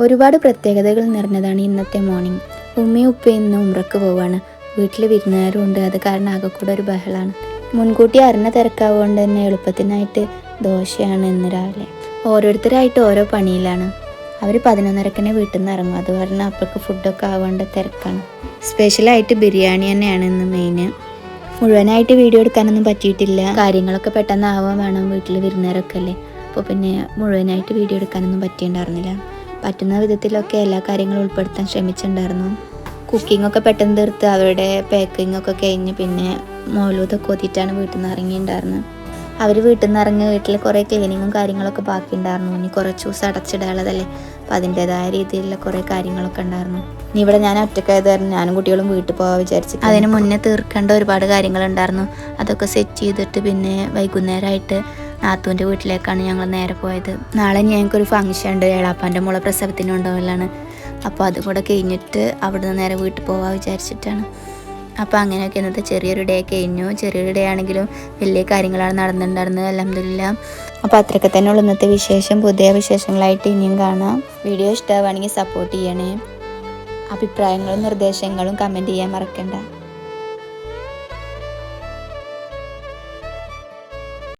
ഒരുപാട് പ്രത്യേകതകൾ നിറഞ്ഞതാണ് ഇന്നത്തെ മോർണിംഗ്. ഉമ്മയും ഉപ്പയും ഇന്ന് ഉംറക്ക് പോവാണ്. വീട്ടിൽ വിരുന്നുകാരും ഉണ്ട്. അത് കാരണം ആകെ കൂടെ ഒരു ബഹളാണ്. മുൻകൂട്ടി അറിഞ്ഞ തിരക്കാവുകൊണ്ട് തന്നെ എളുപ്പത്തിനായിട്ട് ദോശയാണ് ഇന്ന് രാവിലെ. ഓരോരുത്തരായിട്ട് ഓരോ പണിയിലാണ്. അവർ 11:30 വീട്ടിൽ നിന്ന് ഇറങ്ങും. അത് കാരണം അപ്പോഴേക്ക് ഫുഡൊക്കെ ആവേണ്ട തിരക്കാണ്. സ്പെഷ്യലായിട്ട് ബിരിയാണി തന്നെയാണ് ഇന്ന് മെയിൻ. മുഴുവനായിട്ട് വീഡിയോ എടുക്കാനൊന്നും പറ്റിയിട്ടില്ല. കാര്യങ്ങളൊക്കെ പെട്ടെന്ന് ആവാൻ വേണം, വീട്ടിൽ വിരുന്നുകാരൊക്കെ അല്ലേ. അപ്പോൾ പിന്നെ മുഴുവനായിട്ട് വീഡിയോ എടുക്കാനൊന്നും പറ്റിയിട്ടുണ്ടായിരുന്നില്ല. പറ്റുന്ന വിധത്തിലൊക്കെ എല്ലാ കാര്യങ്ങളും ഉൾപ്പെടുത്താൻ ശ്രമിച്ചിട്ടുണ്ടായിരുന്നു. കുക്കിങ്ങൊക്കെ പെട്ടെന്ന് തീർത്ത് അവരുടെ പാക്കിങ്ങൊക്കെ കഴിഞ്ഞ് പിന്നെ മൗലൂദൊക്കെ ഓതിയിട്ടാണ് വീട്ടിൽ നിന്ന് ഇറങ്ങിയിട്ടുണ്ടായിരുന്നത്. അവർ വീട്ടിൽ നിന്ന് ഇറങ്ങി വീട്ടിൽ കുറേ ക്ലീനിങ്ങും കാര്യങ്ങളൊക്കെ ബാക്കി ഉണ്ടായിരുന്നു. ഇനി കുറച്ച് ദിവസം അടച്ചിടാനുള്ളതല്ലേ, അപ്പോൾ അതിൻ്റെതായ രീതിയിലുള്ള കുറേ കാര്യങ്ങളൊക്കെ ഉണ്ടായിരുന്നു. ഇനി ഇവിടെ ഞാൻ ഒറ്റക്കായത് കാരണം ഞാനും കുട്ടികളും വീട്ടിൽ പോകാൻ വിചാരിച്ചു. അതിന് മുന്നേ തീർക്കേണ്ട ഒരുപാട് കാര്യങ്ങളുണ്ടായിരുന്നു. അതൊക്കെ സെറ്റ് ചെയ്തിട്ട് പിന്നെ വൈകുന്നേരമായിട്ട് നാത്തൂൻ്റെ വീട്ടിലേക്കാണ് ഞങ്ങൾ നേരെ പോയത്. നാളെ ഞങ്ങൾക്കൊരു ഫംഗ്ഷൻ ഉണ്ട്, ഏളാപ്പാൻ്റെ മോളെ പ്രസവത്തിന് ഉണ്ടാവലാണ്. അപ്പോൾ അതും കൂടെ കഴിഞ്ഞിട്ട് അവിടെ നിന്ന് നേരെ വീട്ടിൽ പോകാൻ വിചാരിച്ചിട്ടാണ്. അപ്പോൾ അങ്ങനെയൊക്കെ ഇന്നത്തെ ചെറിയൊരു ഡേ കഴിഞ്ഞു. ചെറിയൊരു ഡേ ആണെങ്കിലും വലിയ കാര്യങ്ങളാണ് നടന്നിട്ടുണ്ടായിരുന്നത്, അൽഹംദുലില്ലാഹ്. അപ്പോൾ അത്രയൊക്കെ തന്നെയുള്ള ഇന്നത്തെ വിശേഷം. പുതിയ വിശേഷങ്ങളായിട്ട് ഇനിയും കാണാം. വീഡിയോ ഇഷ്ടമാവുകയാണെങ്കിൽ സപ്പോർട്ട് ചെയ്യണേ. അഭിപ്രായങ്ങളും നിർദ്ദേശങ്ങളും കമൻറ്റ് ചെയ്യാൻ മറക്കണ്ട.